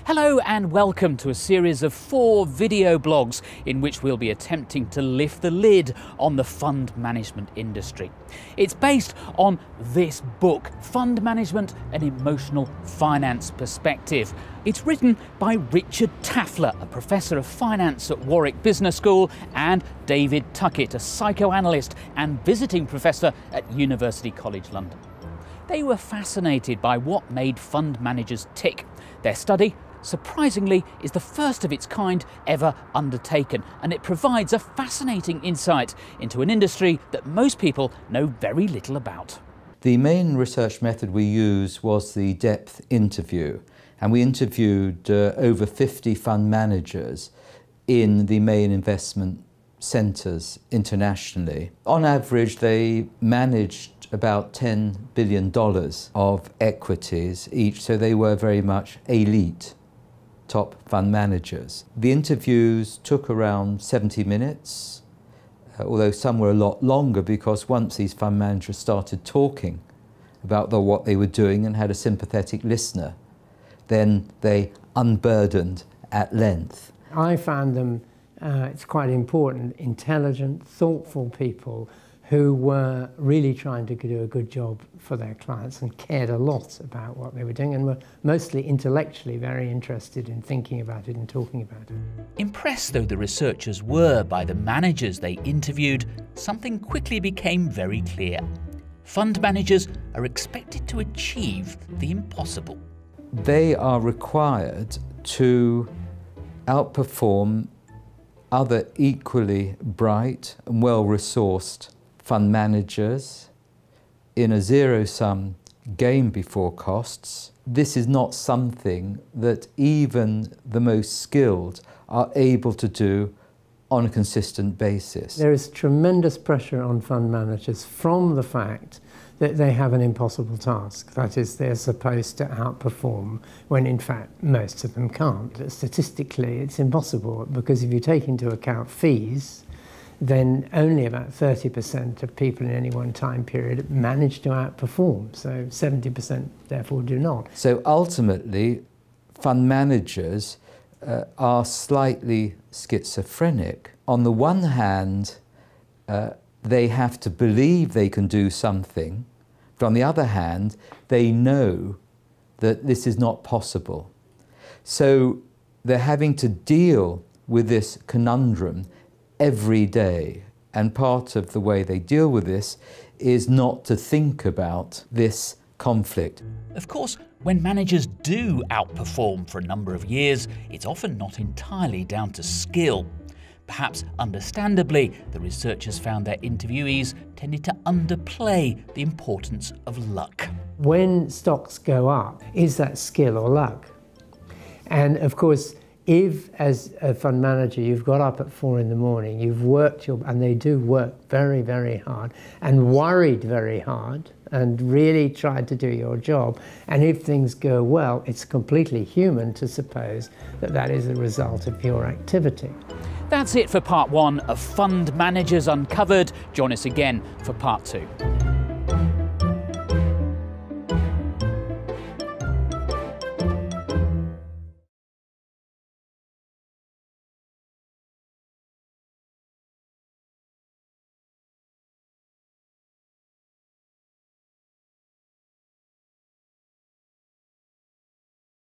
Hello and welcome to a series of 4 video blogs in which we'll be attempting to lift the lid on the fund management industry. It's based on this book, Fund Management, an Emotional Finance Perspective. It's written by Richard Taffler, a professor of finance at Warwick Business School, and David Tuckett, a psychoanalyst and visiting professor at University College London. They were fascinated by what made fund managers tick. Their study, surprisingly, is the first of its kind ever undertaken, and it provides a fascinating insight into an industry that most people know very little about. The main research method we used was the depth interview, and we interviewed over 50 fund managers in the main investment centres internationally. On average, they managed about $10 billion of equities each, so they were very much elite top fund managers. The interviews took around 70 minutes, although some were a lot longer, because once these fund managers started talking about what they were doing and had a sympathetic listener, then they unburdened at length. I found them, it's quite important, intelligent, thoughtful people who were really trying to do a good job for their clients and cared a lot about what they were doing, and were mostly intellectually very interested in thinking about it and talking about it. Impressed though the researchers were by the managers they interviewed, something quickly became very clear. Fund managers are expected to achieve the impossible. They are required to outperform other equally bright and well-resourced fund managers in a zero-sum game before costs. This is not something that even the most skilled are able to do on a consistent basis. There is tremendous pressure on fund managers from the fact that they have an impossible task. That is, they're supposed to outperform when in fact most of them can't. Statistically, it's impossible, because if you take into account fees, then only about 30% of people in any one time period manage to outperform. So 70% therefore do not. So ultimately, fund managers are slightly schizophrenic. On the one hand, they have to believe they can do something, but on the other hand, they know that this is not possible. So they're having to deal with this conundrum every day, and part of the way they deal with this is not to think about this conflict. Of course, when managers do outperform for a number of years, it's often not entirely down to skill. Perhaps understandably, the researchers found their interviewees tended to underplay the importance of luck. When stocks go up, is that skill or luck? And of course, if, as a fund manager, you've got up at 4 in the morning, you've worked and they do work very, very hard, and worried very hard, and really tried to do your job, and if things go well, it's completely human to suppose that that is a result of your activity. That's it for part 1 of Fund Managers Uncovered. Join us again for part 2.